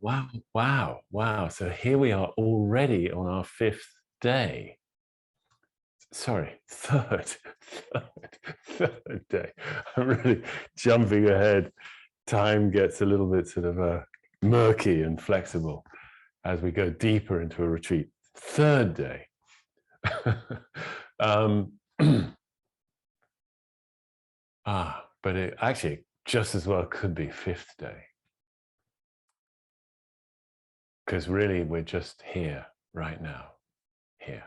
Wow, wow, wow. So here we are already on our fifth day. Sorry, third day. I'm really jumping ahead. Time gets a little bit sort of murky and flexible as we go deeper into a retreat. Third day. um, but it actually just as well could be fifth day. Because really we're just here right now, here.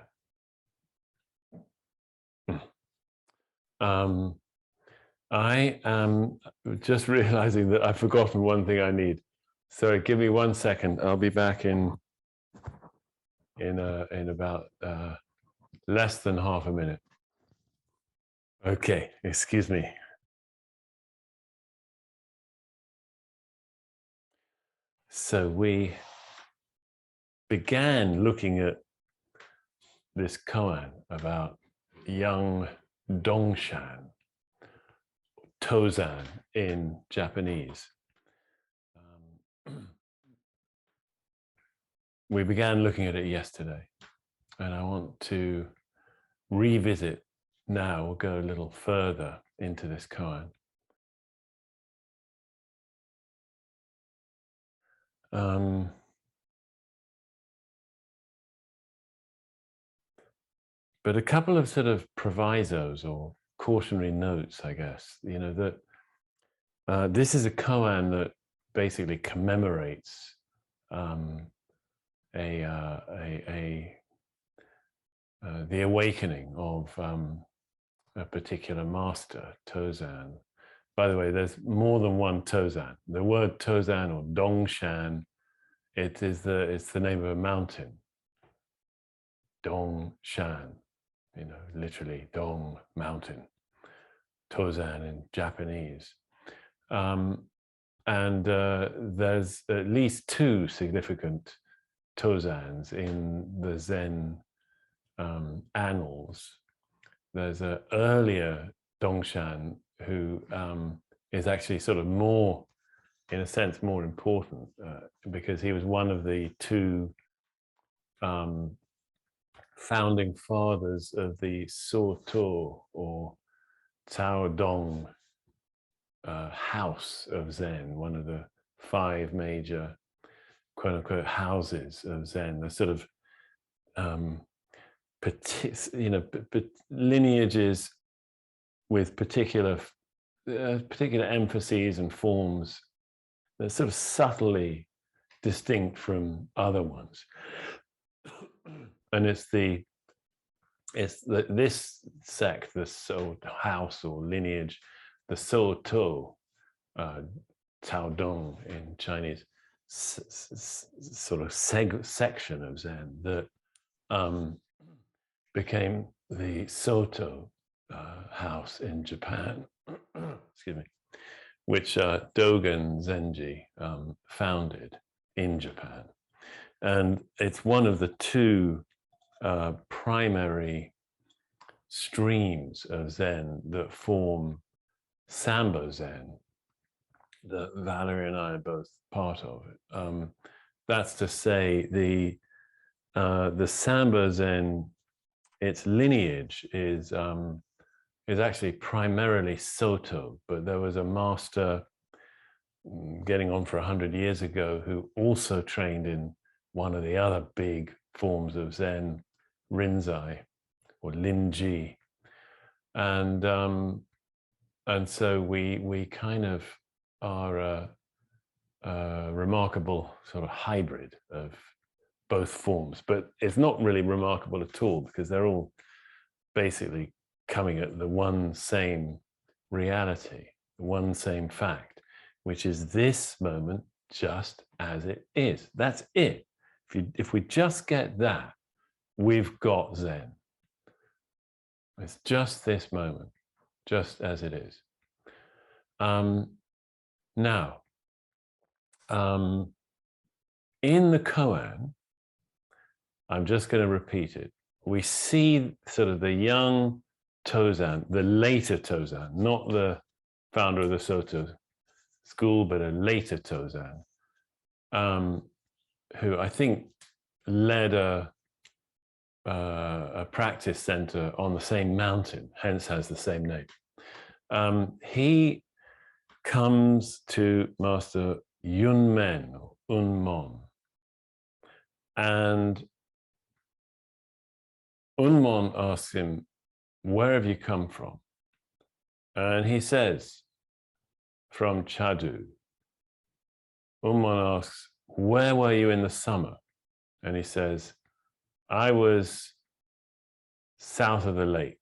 I am just realizing that I've forgotten one thing I need. Sorry, give me 1 second. I'll be back in about less than half a minute. Okay, excuse me. So we began looking at this koan about young Dongshan, Tozan in Japanese. We began looking at it yesterday, and I want to revisit now. We'll go a little further into this koan. But a couple of sort of provisos or cautionary notes, I guess, you know, that this is a koan that basically commemorates the awakening of a particular master, Tozan. By the way, there's more than one Tozan. The word Tozan or Dongshan, it's the name of a mountain. Dongshan, you know, literally Dong, mountain. Tozan in Japanese. There's at least two significant Tozans in the Zen annals. There's an earlier Dongshan who is actually sort of more, in a sense, more important because he was one of the two founding fathers of the Soto or Taodong house of Zen, one of the 5 major quote-unquote houses of Zen, the sort of lineages with particular emphases and forms that are sort of subtly distinct from other ones. And this sect, this house or lineage, the Soto, Taodong in Chinese, sort of section of Zen that became the Soto house in Japan, excuse me, which Dogen Zenji founded in Japan. And it's one of the two primary streams of Zen that form Sanbo Zen, that Valerie and I are both part of it. That's to say, the Sanbo Zen, its lineage is actually primarily Soto, but there was a master getting on for 100 years ago who also trained in one of the other big forms of Zen, Rinzai or Linji, and so we kind of are a remarkable sort of hybrid of both forms, but it's not really remarkable at all because they're all basically coming at the one same reality, the one same fact, which is this moment just as it is. That's it. If we just get that, we've got Zen. It's just this moment, just as it is. Now, in the koan, I'm just going to repeat it. We see sort of the young Tozan, the later Tozan, not the founder of the Soto school, but a later Tozan, who I think led a practice center on the same mountain, hence has the same name. He comes to Master Unmon, and Unmon asks him, "Where have you come from?" And he says, "From Chadu." Unmon asks, "Where were you in the summer?" And he says, "I was south of the lake."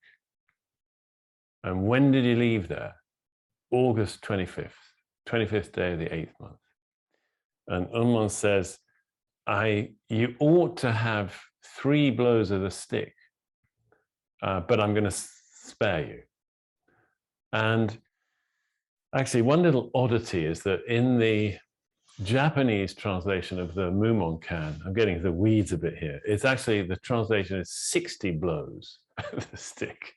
"And when did you leave there?" "August 25th day of the 8th month." And Unmon says, you ought to have 3 blows of the stick, but I'm going to spare you. And actually, one little oddity is that in the Japanese translation of the Unmon Kan, I'm getting the weeds a bit here, it's actually, the translation is 60 blows of the stick.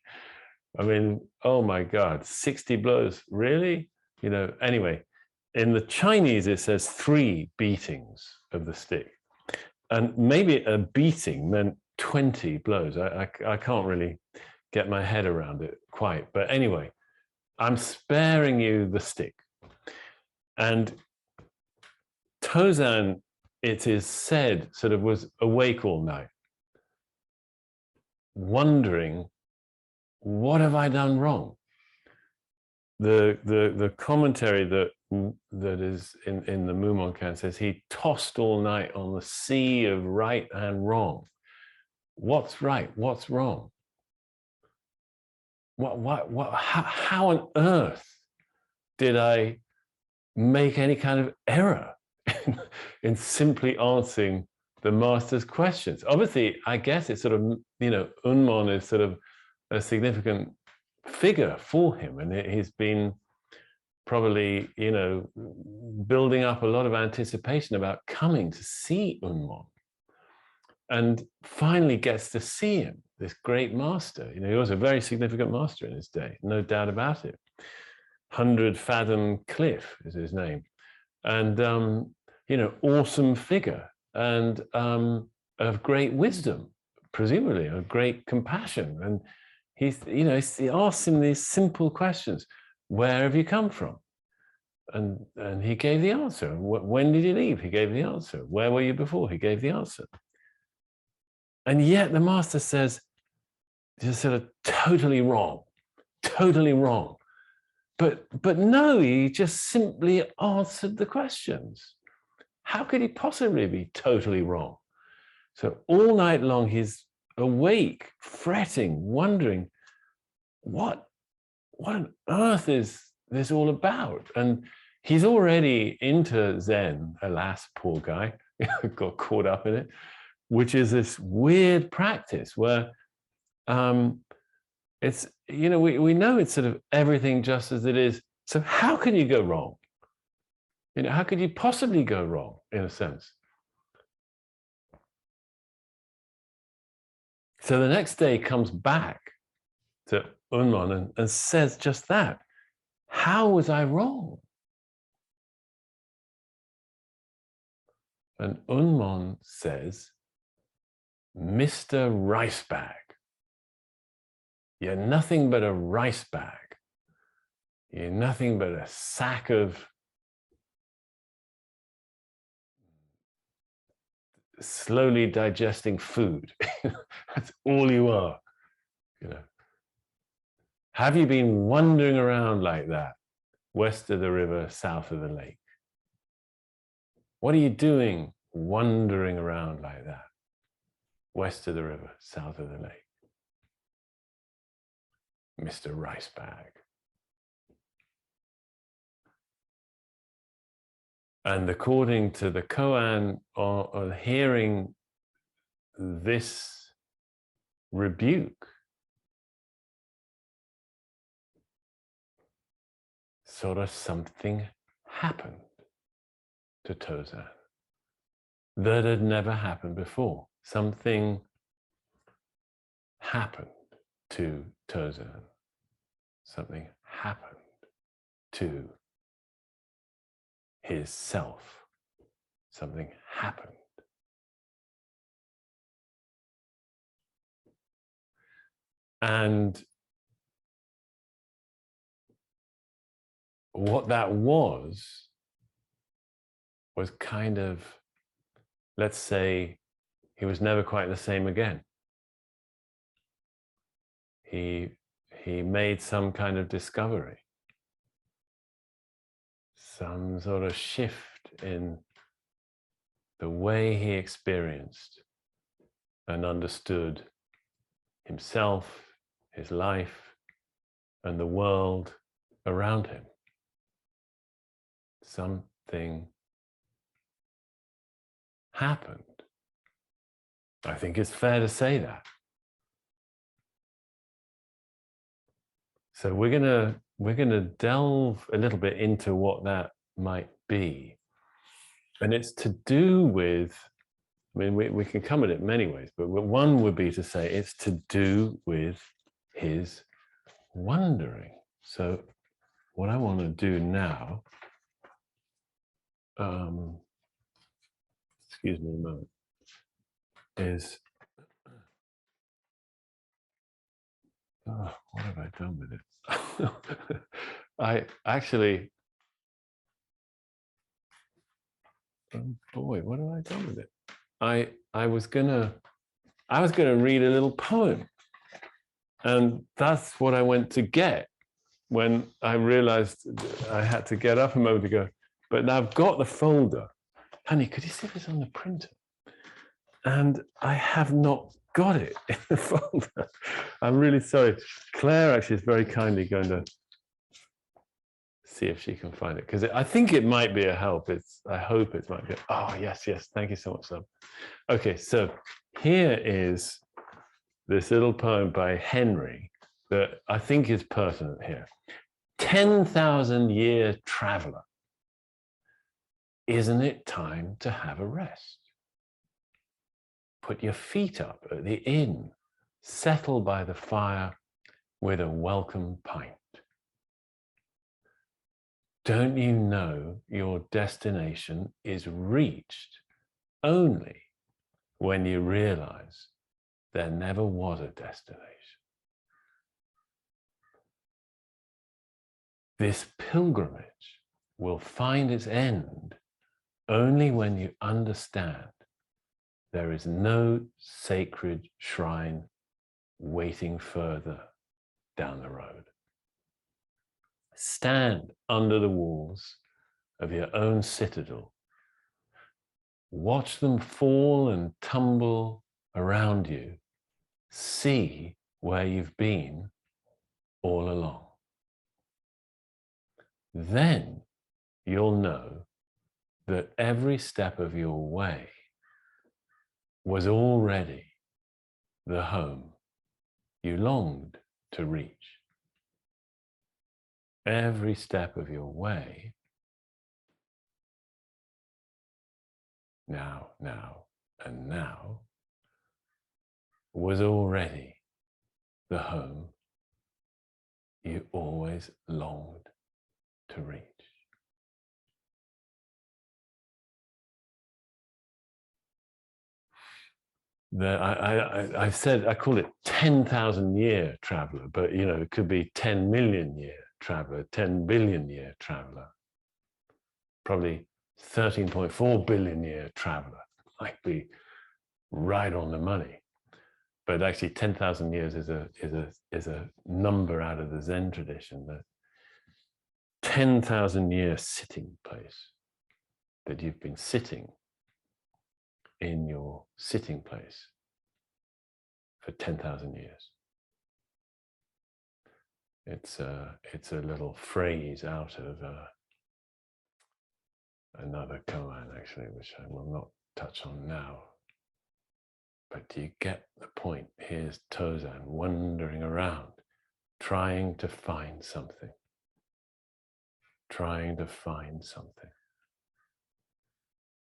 I mean, oh my God, 60 blows, really? You know, anyway, in the Chinese, it says 3 beatings of the stick. And maybe a beating meant 20 blows. I can't really get my head around it quite. But anyway, I'm sparing you the stick. And Tozan, it is said, sort of was awake all night, wondering, what have I done wrong? The commentary that is in the Unmon Kan says he tossed all night on the sea of right and wrong. What's right? What's wrong? How on earth did I make any kind of error in simply answering the master's questions? Obviously, I guess it's sort of, you know, Unmon is sort of a significant figure for him, and he's been probably, you know, building up a lot of anticipation about coming to see Unmon, and finally gets to see him, this great master. You know, he was a very significant master in his day, no doubt about it. 100 Fathom Cliff is his name, and you know, awesome figure, and of great wisdom, presumably of great compassion. And he's, you know, he asks him these simple questions: where have you come from? And he gave the answer. When did you leave? He gave the answer. Where were you before? He gave the answer. And yet the master says, you're sort of totally wrong, totally wrong. But no, he just simply answered the questions. How could he possibly be totally wrong? So all night long, he's awake, fretting, wondering, what on earth is this all about? And he's already into Zen, alas, poor guy, got caught up in it, which is this weird practice where it's, you know, we know it's sort of everything just as it is. So how can you go wrong? You know, how could you possibly go wrong, in a sense? So the next day comes back to Unmon and says just that. How was I wrong? And Unmon says, Mr. Rice Bag, you're nothing but a rice bag. You're nothing but a sack of slowly digesting food. That's all you are. You know. Have you been wandering around like that, west of the river, south of the lake? What are you doing wandering around like that, west of the river, south of the lake? Mr. Rice Bag. And according to the koan, on hearing this rebuke, sort of something happened to Tozan that had never happened before. Something happened to Tozan. Something happened to his self. something happened. And what that was kind of, let's say, he was never quite the same again. He made some kind of discovery, some sort of shift in the way he experienced and understood himself, his life, and the world around him. Something happened. I think it's fair to say that. So we're gonna delve a little bit into what that might be. And it's to do with, I mean, we can come at it many ways, but one would be to say it's to do with his wondering. So what I want to do now, excuse me a moment, is, oh, what have I done with it? I actually, oh boy, what have I done with it? I was gonna read a little poem, and that's what I went to get when I realized I had to get up a moment ago. But now I've got the folder. Honey, could you see this on the printer? And I have not got it in the folder. I'm really sorry. Claire actually is very kindly going to see if she can find it, because I think it might be a help. I hope it might be. Oh, yes. Thank you so much, Sam. Okay, so here is this little poem by Henry that I think is pertinent here. 10,000-year traveler. Isn't it time to have a rest? Put your feet up at the inn, settle by the fire with a welcome pint. Don't you know your destination is reached only when you realize there never was a destination? This pilgrimage will find its end only when you understand there is no sacred shrine waiting further down the road. Stand under the walls of your own citadel. Watch them fall and tumble around you. See where you've been all along. Then you'll know that every step of your way was already the home you longed to reach. Every step of your way, now, and now, was already the home you always longed to reach. I said, I call it 10,000-year traveler, but it could be 10 million year traveler, 10 billion year traveler, probably 13.4 billion year traveler, might be right on the money. But actually 10,000 years is a number out of the Zen tradition, that 10,000-year sitting place, that you've been sitting in your sitting place for 10,000 years. It's a little phrase out of another koan, actually, which I will not touch on now. But do you get the point? Here's Tozan wandering around, trying to find something. Trying to find something.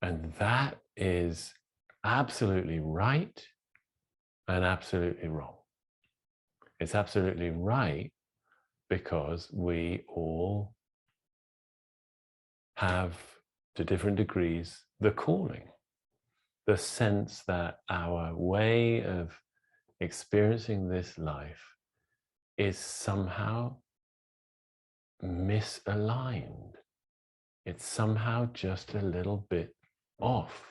And that is absolutely right and absolutely wrong. It's absolutely right because we all have to different degrees, the calling, the sense that our way of experiencing this life is somehow misaligned. It's somehow just a little bit off.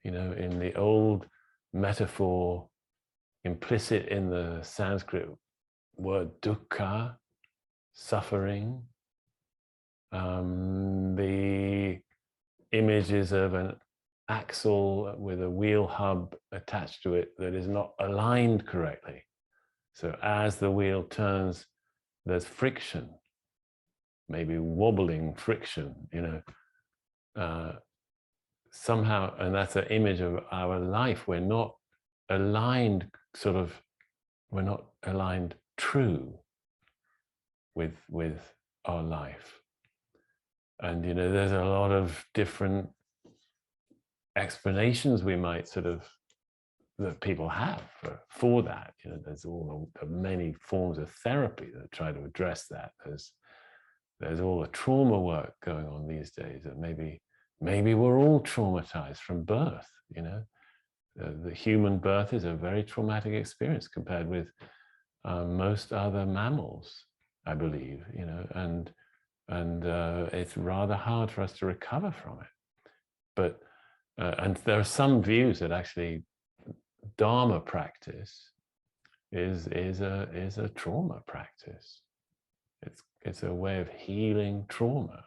You know, in the old metaphor, implicit in the Sanskrit word dukkha, suffering, the images of an axle with a wheel hub attached to it that is not aligned correctly. So as the wheel turns, there's friction, maybe wobbling friction, you know, somehow, and that's an image of our life. We're not aligned, we're not aligned true with our life. And, you know, there's a lot of different explanations we might that people have for that. You know, there's all the many forms of therapy that try to address that. There's all the trauma work going on these days, that maybe we're all traumatized from birth. You know, the human birth is a very traumatic experience compared with most other mammals, I believe. You know, and it's rather hard for us to recover from it. But and there are some views that actually Dharma practice is a trauma practice. It's a way of healing trauma,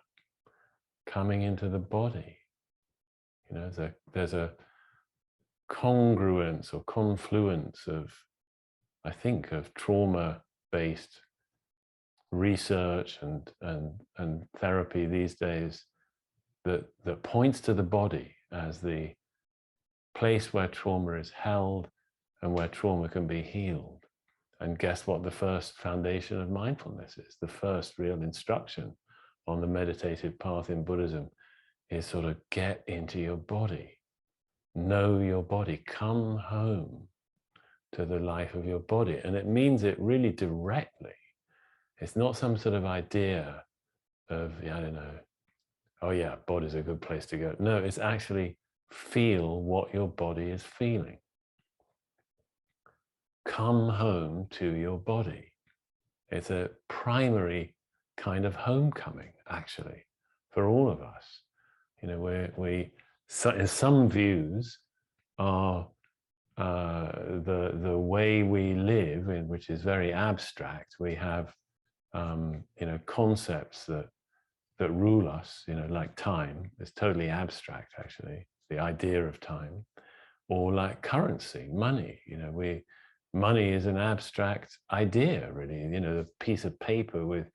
coming into the body. You know, there's a congruence or confluence of, I think, of trauma-based research and therapy these days that points to the body as the place where trauma is held and where trauma can be healed. And guess what the first foundation of mindfulness is? The first real instruction on the meditative path in Buddhism is sort of get into your body, know your body, come home to the life of your body. And it means it really directly. It's not some sort of idea of, I don't know, oh yeah, body's a good place to go. No, it's actually feel what your body is feeling. Come home to your body. It's a primary kind of homecoming, actually, for all of us. You know, in some views, are the way we live, which is very abstract. We have, you know, concepts that rule us. You know, like time is totally abstract, actually. The idea of time, or like currency, money. You know, money is an abstract idea, really. You know, a piece of paper with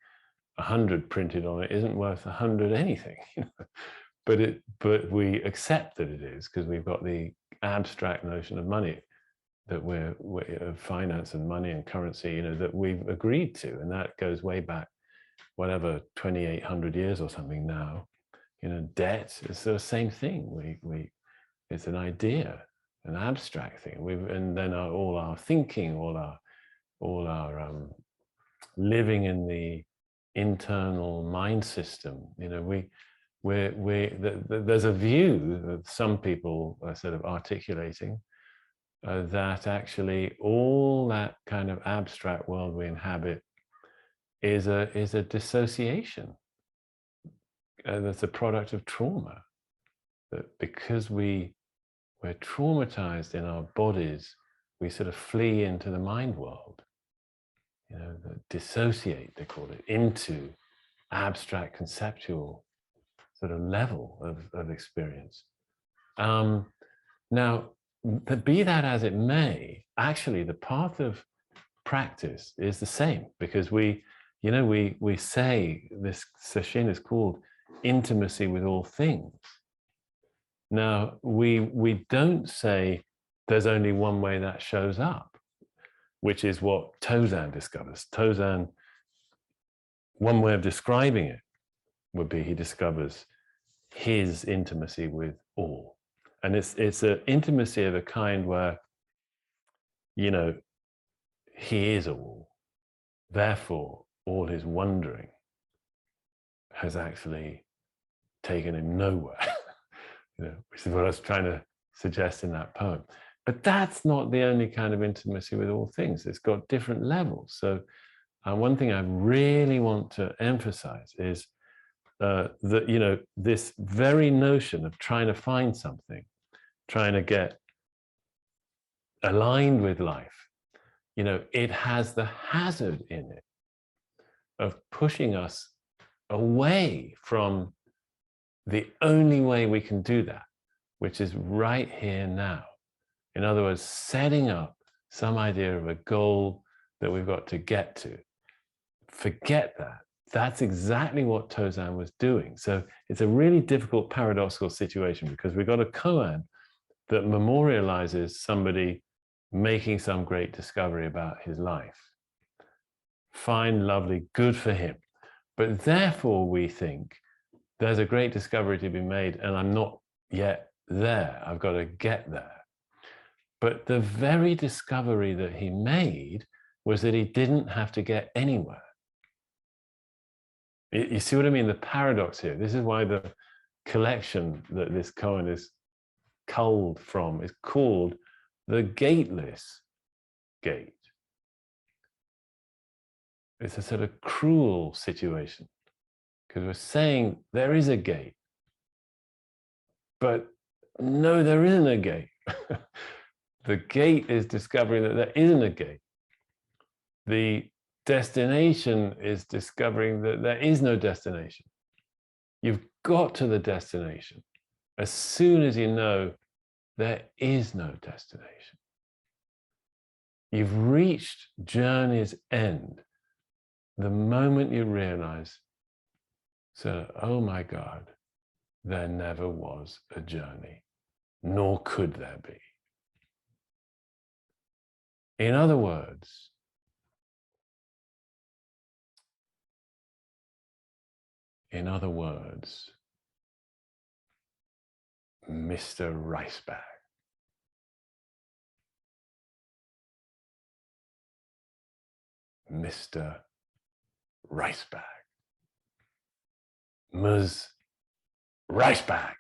100 printed on it isn't worth 100 anything. You know? But we accept that it is, because we've got the abstract notion of money, that we're of finance and money and currency, you know, that we've agreed to, and that goes way back, whatever, 2,800 years or something now. You know, debt is the same thing. It's an idea, an abstract thing. And then all our thinking, all our living in the internal mind system. You know, there's a view that some people are sort of articulating that actually all that kind of abstract world we inhabit is a dissociation. That's a product of trauma. That because we're traumatized in our bodies, we sort of flee into the mind world. You know, dissociate, they call it, into abstract conceptual sort of level of experience. Now, be that as it may, actually the path of practice is the same, because we say this Sesshin is called intimacy with all things. Now, we don't say there's only one way that shows up, which is what Tozan discovers. Tozan, one way of describing it would be he discovers his intimacy with all. And it's an intimacy of a kind where, you know, he is all. Therefore, all his wondering has actually taken him nowhere, which is what I was trying to suggest in that poem. But that's not the only kind of intimacy with all things. It's got different levels. So one thing I really want to emphasize is that, this very notion of trying to find something, trying to get aligned with life, it has the hazard in it of pushing us away from the only way we can do that, which is right here now. In other words, setting up some idea of a goal that we've got to get to. Forget that. That's exactly what Tozan was doing. So it's a really difficult paradoxical situation because we've got a koan that memorializes somebody making some great discovery about his life. Fine, lovely, good for him. But therefore we think there's a great discovery to be made and I'm not yet there. I've got to get there. But the very discovery that he made was that he didn't have to get anywhere. You see what I mean? The paradox here. This is why the collection that this koan is culled from is called the Gateless Gate. It's a sort of cruel situation because we're saying there is a gate, but no, there isn't a gate. The gate is discovering that there isn't a gate. The destination is discovering that there is no destination. You've got to the destination as soon as you know there is no destination. You've reached journey's end the moment you realize, so, oh my God, there never was a journey, nor could there be. In other words, Mr. Ricebag. Mr. Ricebag. Ms. Ricebag.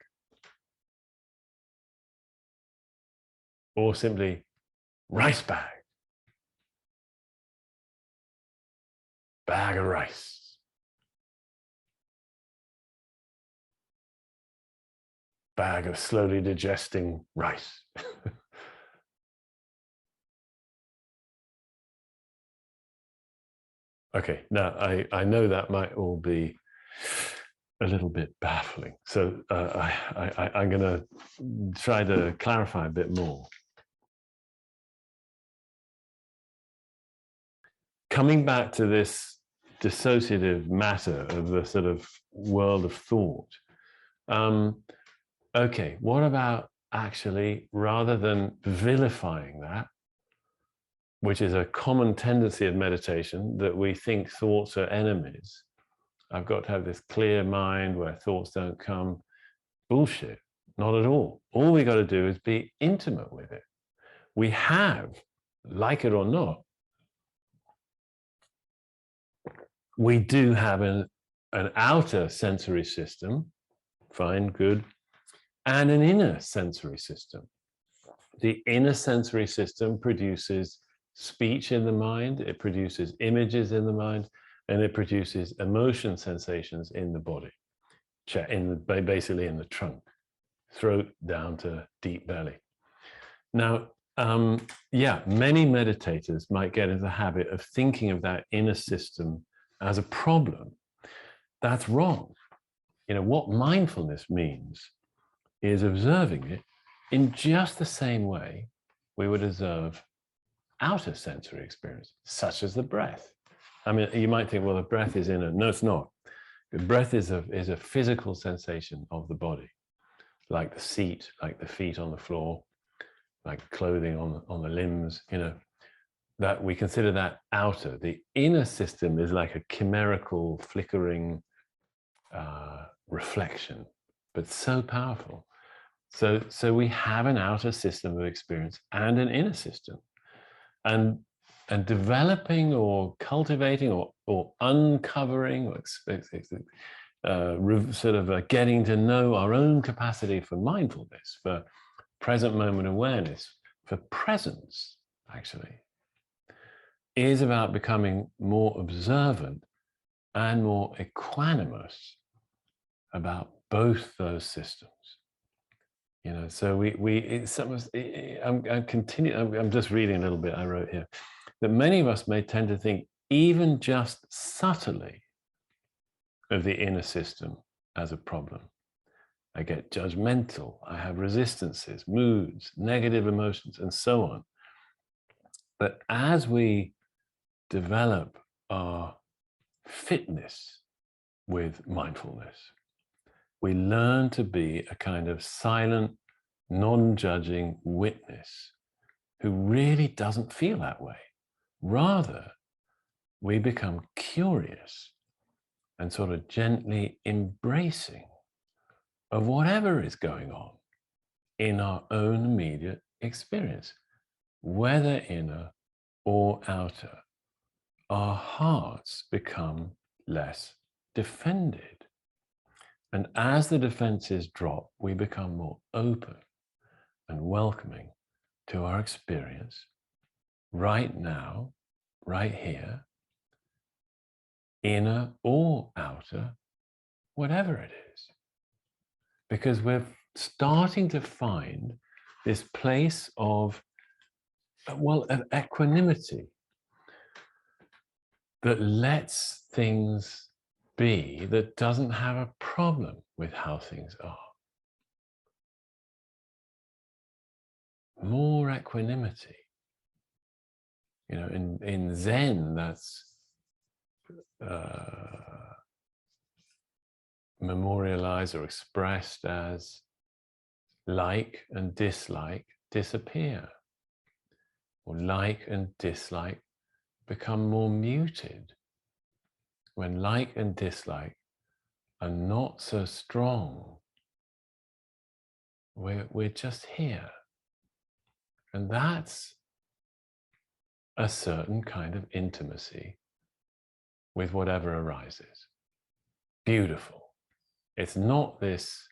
Or simply Ricebag. Bag of rice. Bag of slowly digesting rice. Okay, now I know that might all be a little bit baffling. So I'm going to try to clarify a bit more. Coming back to this dissociative matter of the sort of world of thought. Okay, what about actually, rather than vilifying that, which is a common tendency of meditation, that we think thoughts are enemies. I've got to have this clear mind where thoughts don't come. Bullshit, not at all. All we got to do is be intimate with it. We have, like it or not, we do have an outer sensory system, fine, good, and an inner sensory system. The inner sensory system produces speech in the mind, it produces images in the mind, and it produces emotion sensations in the body, basically in the trunk, throat down to deep belly. Now, many meditators might get into the habit of thinking of that inner system as a problem. That's wrong. What mindfulness means is observing it in just the same way we would observe outer sensory experience, such as the breath. I mean, you might think, well, the breath is inner. No, it's not. The breath is a physical sensation of the body, like the seat, like the feet on the floor, like clothing on the limbs, that we consider that outer. The inner system is like a chimerical, flickering reflection, but so powerful. So we have an outer system of experience and an inner system. And developing or cultivating or uncovering or sort of getting to know our own capacity for mindfulness, for present moment awareness, for presence, actually, is about becoming more observant and more equanimous about both those systems. You know, so I'm just reading a little bit I wrote here, that many of us may tend to think even just subtly of the inner system as a problem. I get judgmental, I have resistances, moods, negative emotions, and so on. But as we develop our fitness with mindfulness, we learn to be a kind of silent, non-judging witness who really doesn't feel that way. Rather, we become curious and sort of gently embracing of whatever is going on in our own immediate experience, whether inner or outer. Our hearts become less defended. And as the defenses drop, we become more open and welcoming to our experience right now, right here, inner or outer, whatever it is. Because we're starting to find this place of, well, of equanimity that lets things be, that doesn't have a problem with how things are. More equanimity. You know, in Zen, that's memorialized or expressed as like and dislike disappear, or like and dislike become more muted. When like and dislike are not so strong, we're just here. And that's a certain kind of intimacy with whatever arises. Beautiful. It's not this,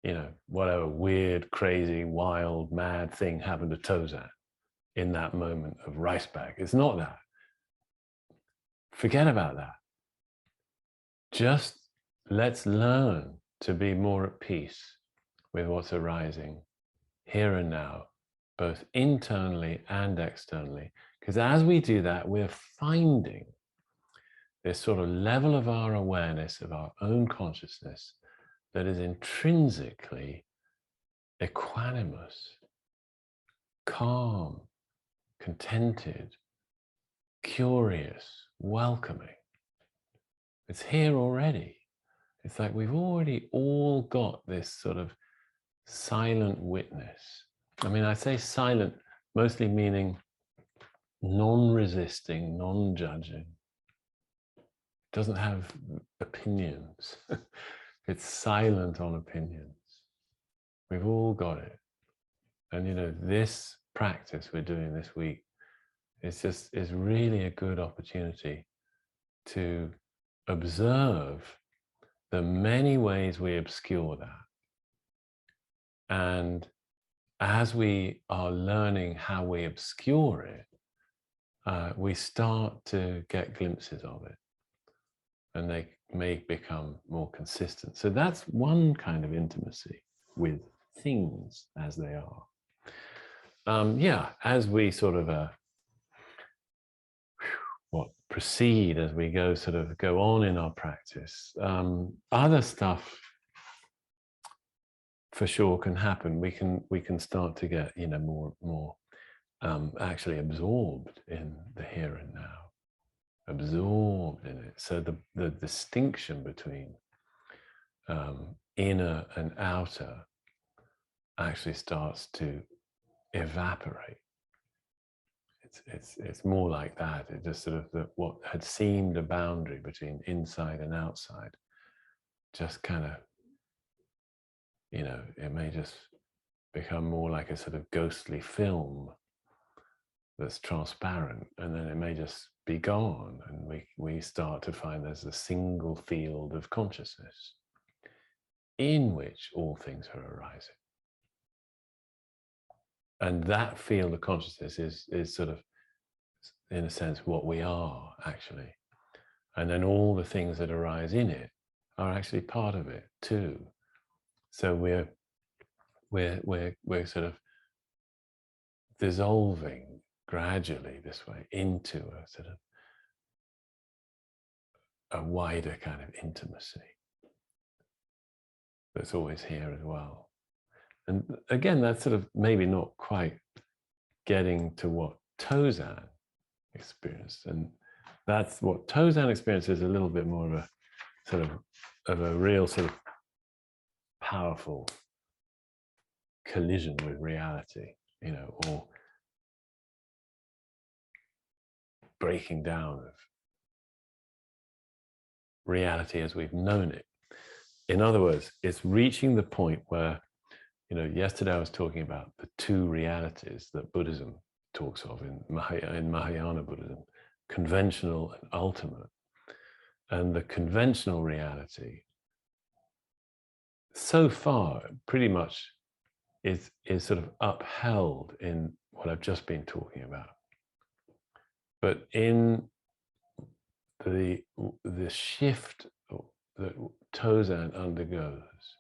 you know, whatever weird, crazy, wild, mad thing happened to Tozan in that moment of rice bag. It's not that. Forget about that. Just let's learn to be more at peace with what's arising here and now, both internally and externally. Because as we do that, we're finding this sort of level of our awareness, of our own consciousness, that is intrinsically equanimous, calm, contented, curious, welcoming. It's here already. It's like we've already all got this sort of silent witness. I mean, I say silent, mostly meaning non-resisting, non-judging. Doesn't have opinions. It's silent on opinions. We've all got it. And you know, this practice we're doing this week is really a good opportunity to observe the many ways we obscure that. And as we are learning how we obscure it, we start to get glimpses of it, and they may become more consistent. So that's one kind of intimacy with things as they are. Yeah, as we sort of proceed, as we go on in our practice, other stuff for sure can happen. We can start to get, you know, more actually absorbed in the here and now, absorbed in it. So the distinction between inner and outer actually starts to evaporate. It's more like that. It just sort of what had seemed a boundary between inside and outside just kind of, you know, it may just become more like a sort of ghostly film that's transparent, and then it may just be gone, and we start to find there's a single field of consciousness in which all things are arising. And that field of consciousness is sort of, in a sense, what we are actually. And then all the things that arise in it are actually part of it too. So we're sort of dissolving gradually this way into a sort of a wider kind of intimacy that's always here as well. And again, that's sort of maybe not quite getting to what Tozan experienced. And that's what Tozan experienced, is a little bit more of a sort of a real sort of powerful collision with reality, you know, or breaking down of reality as we've known it. In other words, it's reaching the point where, you know, yesterday I was talking about the two realities that Buddhism talks of in Mahayana Buddhism, conventional and ultimate. And the conventional reality, so far, pretty much is sort of upheld in what I've just been talking about. But in the shift that Tozan undergoes,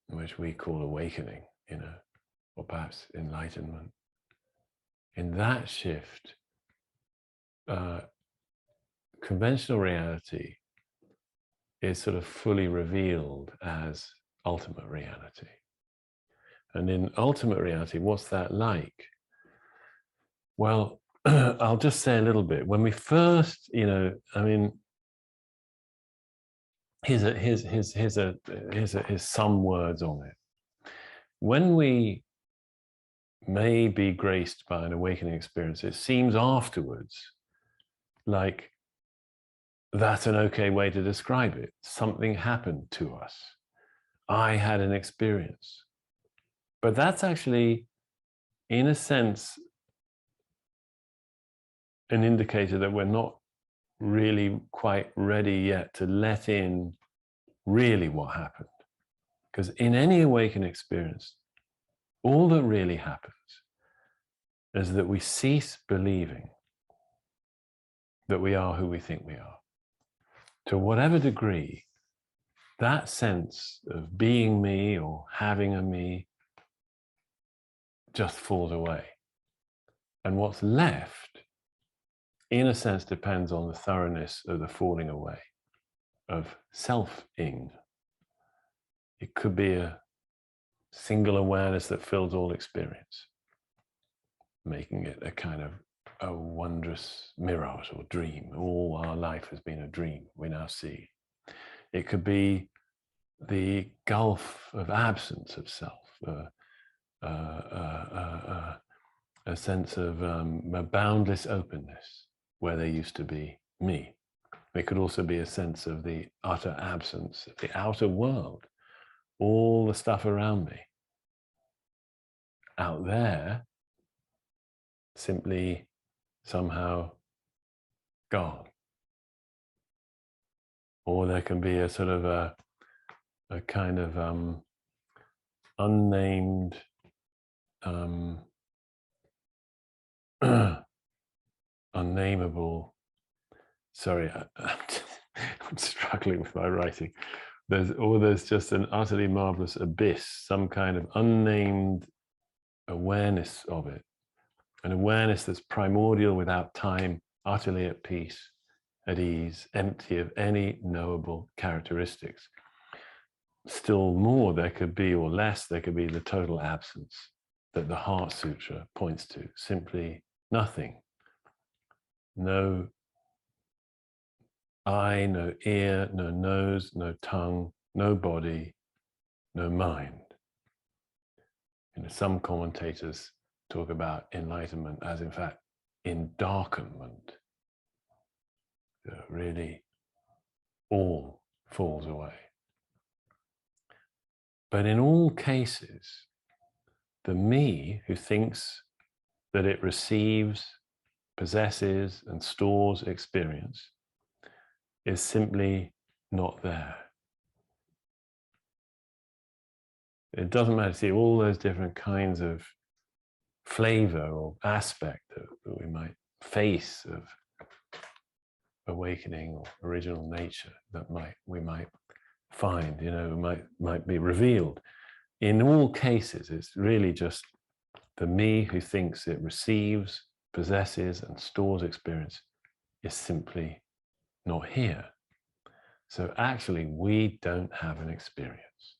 which we call awakening, you know, or perhaps enlightenment, in that shift, conventional reality is sort of fully revealed as ultimate reality. And in ultimate reality, what's that like? Well, I'll just say a little bit. When we first, you know, I mean, here's some words on it. When we may be graced by an awakening experience, it seems afterwards like that's an okay way to describe it. Something happened to us. I had an experience. But that's actually, in a sense, an indicator that we're not really quite ready yet to let in really what happened. Because in any awakened experience, all that really happens is that we cease believing that we are who we think we are. To whatever degree, that sense of being me or having a me just falls away. And what's left, in a sense, depends on the thoroughness of the falling away of self-ing. It could be a single awareness that fills all experience, making it a kind of a wondrous mirage or dream. All our life has been a dream, we now see. It could be the gulf of absence of self, a sense of a boundless openness where there used to be me. It could also be a sense of the utter absence, the outer world, all the stuff around me. Out there, simply somehow gone. Or there can be a sort of a kind of unnamed unnameable, sorry, I'm struggling with my writing. There's just an utterly marvelous abyss, some kind of unnamed awareness of it, an awareness that's primordial, without time, utterly at peace, at ease, empty of any knowable characteristics. Still more, there could be, or less, there could be the total absence that the Heart Sutra points to, simply nothing. No eye, no ear, no nose, no tongue, no body, no mind. You know, some commentators talk about enlightenment as, in fact, endarkenment. Really, all falls away. But in all cases, the me who thinks that it receives possesses and stores experience is simply not there. It doesn't matter to see all those different kinds of flavor or aspect that we might face of awakening or original nature that we might find, might be revealed. In all cases, it's really just the me who thinks it receives, possesses, and stores experience is simply not here. So actually, we don't have an experience.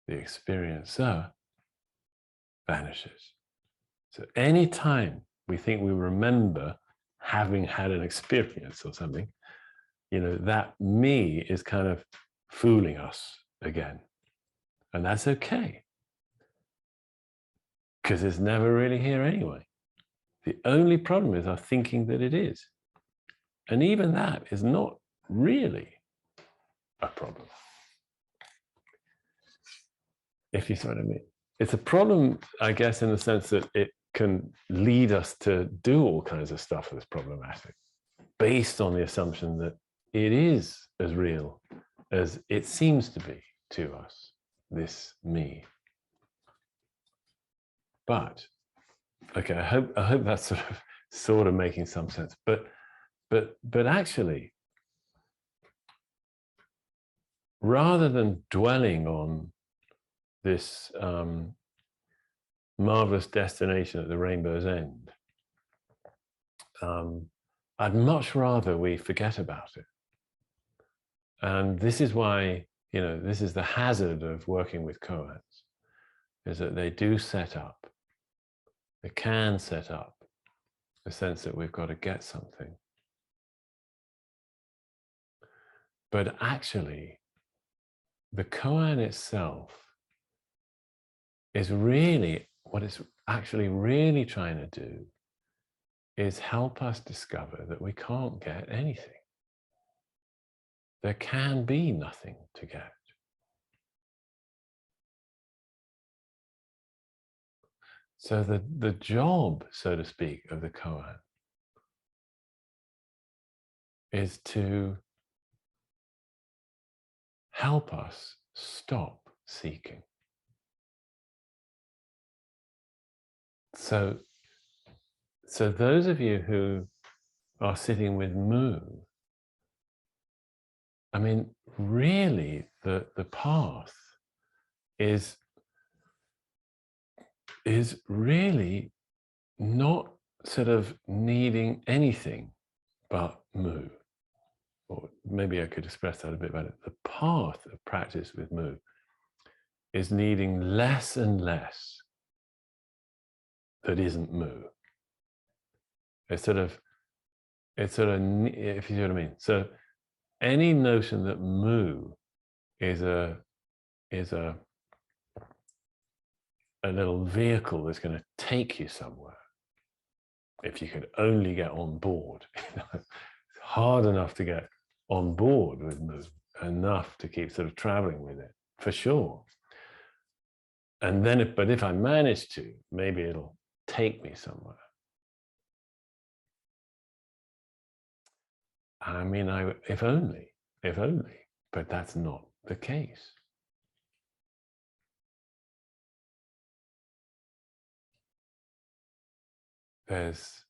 The experiencer vanishes. So anytime we think we remember having had an experience or something, that me is kind of fooling us again. And that's okay, because it's never really here anyway. The only problem is our thinking that it is. And even that is not really a problem. If you see what I mean. It's a problem, I guess, in the sense that it can lead us to do all kinds of stuff that's problematic, based on the assumption that it is as real as it seems to be to us, this me. But, okay, I hope that's sort of making some sense. But actually, rather than dwelling on this marvelous destination at the rainbow's end, I'd much rather we forget about it. And this is why, this is the hazard of working with koans, is that they do set up, they can set up the sense that we've got to get something. But actually, the koan itself is really, what it's actually really trying to do is help us discover that we can't get anything. There can be nothing to get. So the job, so to speak, of the koan is to help us stop seeking. So those of you who are sitting with Mu, I mean, really, the path is really not sort of needing anything but Mu. Or maybe I could express that a bit better. The path of practice with Mu is needing less and less that isn't Mu. It's sort of, if you see what I mean. So any notion that Mu is a little vehicle that's going to take you somewhere, if you could only get on board, it's hard enough to get on board with Mu, enough to keep sort of traveling with it, for sure. And then, but if I manage to, maybe it'll take me somewhere. I mean, if only, but that's not the case. There's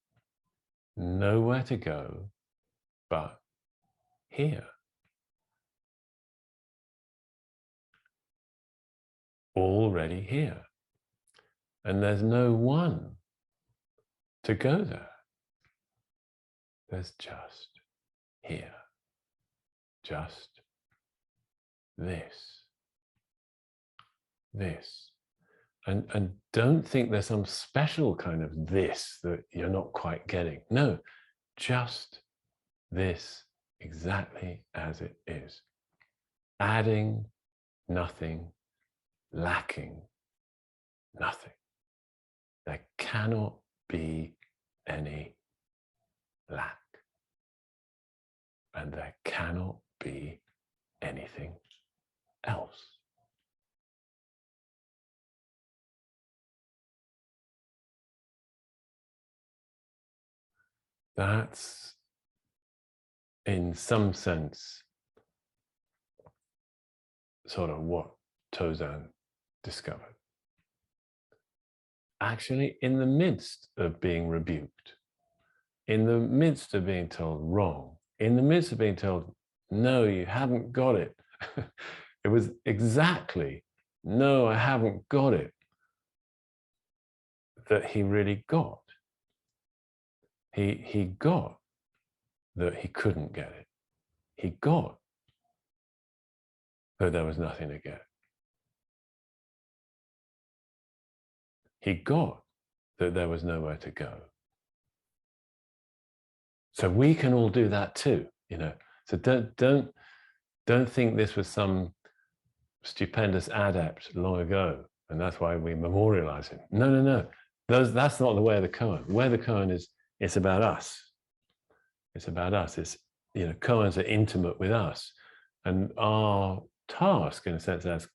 nowhere to go but here. Already here. And there's no one to go there. There's just here. Just this. This. And don't think there's some special kind of this that you're not quite getting. No, just this exactly as it is. Adding nothing, lacking nothing. There cannot be any lack. And there cannot be anything else. That's, in some sense, sort of what Tozan discovered. Actually, in the midst of being rebuked, in the midst of being told wrong, in the midst of being told, no, you haven't got it. It was exactly, no, I haven't got it, that he really got. He got that he couldn't get it. He got that there was nothing to get. He got that there was nowhere to go. So we can all do that too, you know. So don't think this was some stupendous adept long ago, and that's why we memorialize him. No, no, no. That's not the way of the koan. The way of the koan is, it's about us. It's about us. It's, you know, koans are intimate with us, and our task, in a sense, as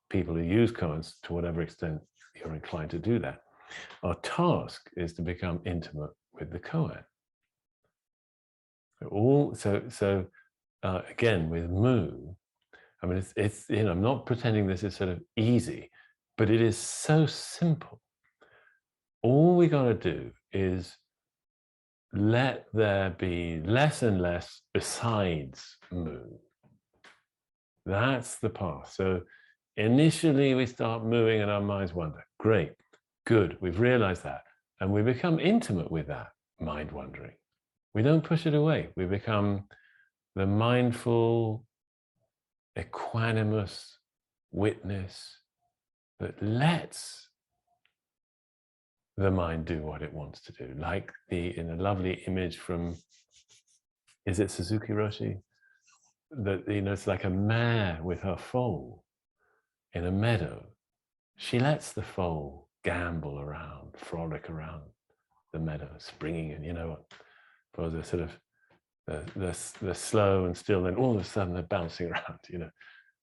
people who use koans, to whatever extent you're inclined to do that, our task is to become intimate with the koan. Again, with Mu, I mean, it's you know, I'm not pretending this is sort of easy, but it is so simple. All we got to do is let there be less and less besides Mu. That's the path. So initially we start moving and our minds wander. Great, good, we've realized that. And we become intimate with that mind wandering. We don't push it away. We become the mindful, equanimous witness that lets the mind do what it wants to do. Like in a lovely image from, is it Suzuki Roshi? That, you know, it's like a mare with her foal in a meadow. She lets the foal gamble around, frolic around the meadow, springing in, you know what, for the sort of the slow and still, and all of a sudden they're bouncing around, you know,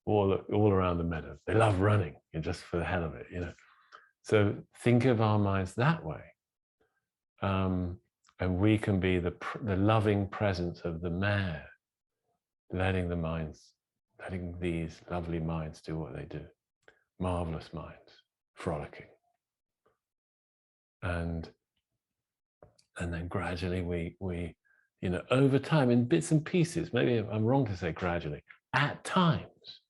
all around the meadow. They love running, just for the hell of it, you know. So think of our minds that way, and we can be the loving presence of the mare, letting these lovely minds do what they do, marvelous minds, frolicking, and then gradually we you know, over time, in bits and pieces, maybe I'm wrong to say gradually, at times,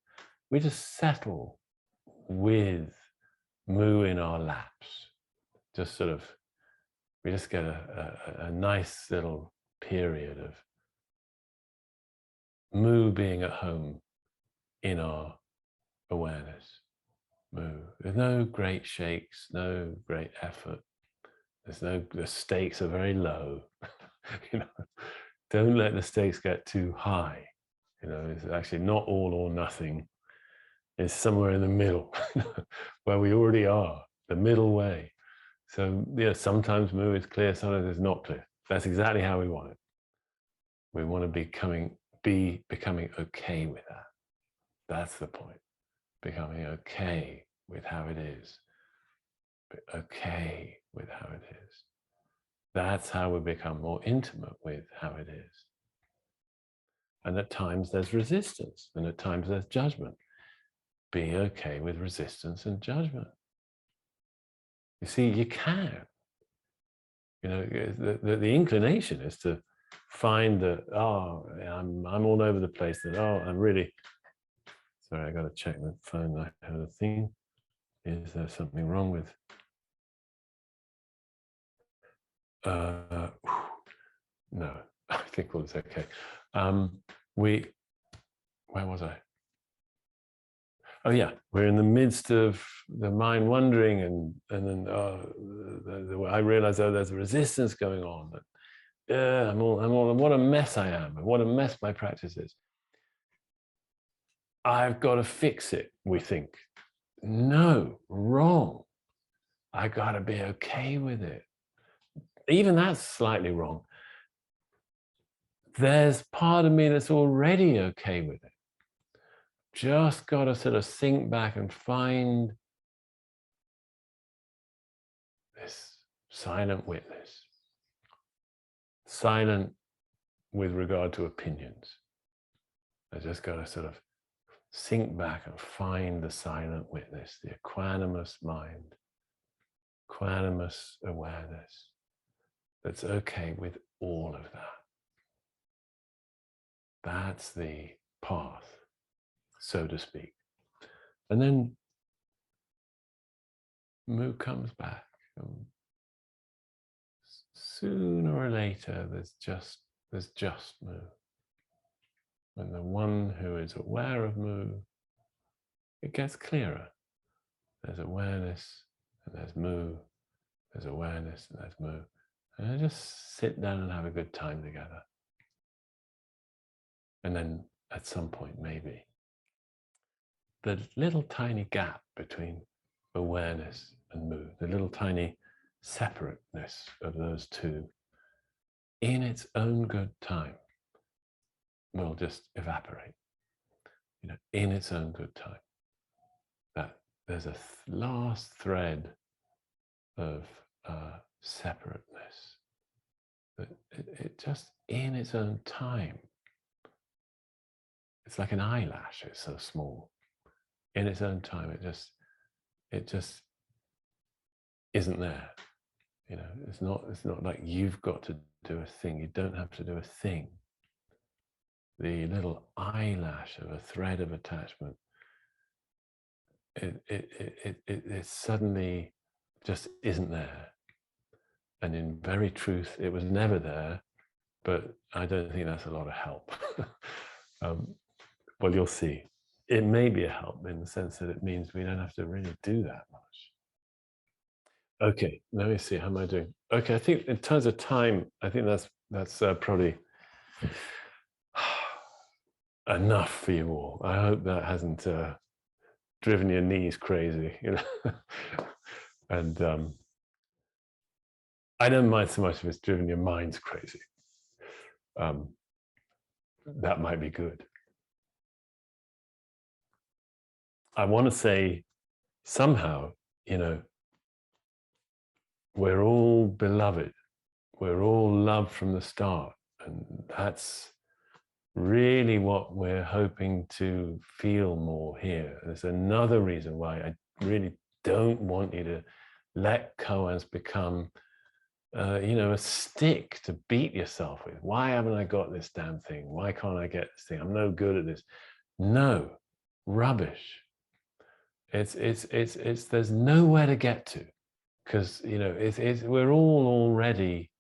we just settle with Mu in our laps. Just sort of, we just get a nice little period of Mu being at home in our awareness. Mu. There's no great shakes, no great effort. The stakes are very low. You know, don't let the stakes get too high. You know, it's actually not all or nothing. It's somewhere in the middle, where we already are, the middle way. So yeah, sometimes Mu is clear, sometimes it's not clear. That's exactly how we want it. We want to be becoming okay with that. That's the point. Becoming okay with how it is. Okay with how it is. That's how we become more intimate with how it is. And at times there's resistance, and at times there's judgment. Be okay with resistance and judgment. You see, you can. You know, the inclination is to find that, oh, I'm all over the place, that, oh, I'm really, sorry, I got to check the phone. I have a thing. Is there something wrong with, no, I think all is okay. Where was I? Oh yeah, we're in the midst of the mind wandering, and then I realize, oh, there's a resistance going on. That, yeah, what a mess I am, and what a mess my practice is. I've got to fix it, we think. No, wrong. I got to be okay with it. Even that's slightly wrong. There's part of me that's already okay with it. Just got to sort of sink back and find this silent witness, silent with regard to opinions. I just got to sort of sink back and find the silent witness, the equanimous mind, equanimous awareness that's okay with all of that. That's the path, so to speak. And then Mu comes back. And sooner or later, there's just Mu. And the one who is aware of Mu, it gets clearer. There's awareness, and there's Mu. There's awareness, and there's Mu. And I just sit down and have a good time together. And then at some point, maybe, the little tiny gap between awareness and Mu, the little tiny separateness of those two, in its own good time, will just evaporate, in its own good time. That there's a last thread of separateness, that it just, in its own time, it's like an eyelash, it's so small. In its own time, it just isn't there. It's not like you've got to do a thing. You don't have to do a thing. The little eyelash of a thread of attachment, it suddenly just isn't there. And in very truth, it was never there, but I don't think that's a lot of help. Well, you'll see. It may be a help in the sense that it means we don't have to really do that much. Okay, let me see, how am I doing? Okay, I think in terms of time, I think that's probably enough for you all. I hope that hasn't driven your knees crazy, and I don't mind so much if it's driven your minds crazy. That might be good. I want to say somehow, we're all beloved. We're all loved from the start. And that's really what we're hoping to feel more here. There's another reason why I really don't want you to let koans become, a stick to beat yourself with. Why haven't I got this damn thing? Why can't I get this thing? I'm no good at this. No, rubbish. There's nowhere to get to, because we're all already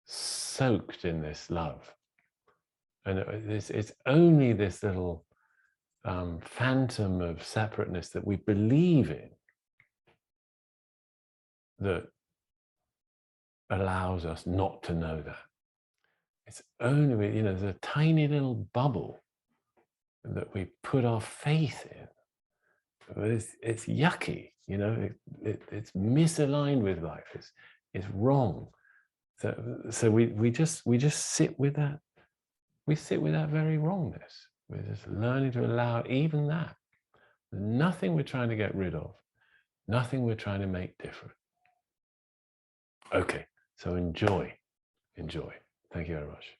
soaked in this love, and it's only this little phantom of separateness that we believe in that allows us not to know that. It's only, there's a tiny little bubble that we put our faith in. It's yucky, it's misaligned with life. It's wrong. So we just sit with that. We sit with that very wrongness. We're just learning to allow even that. There's nothing we're trying to get rid of. Nothing we're trying to make different. Okay, so enjoy. Thank you very much.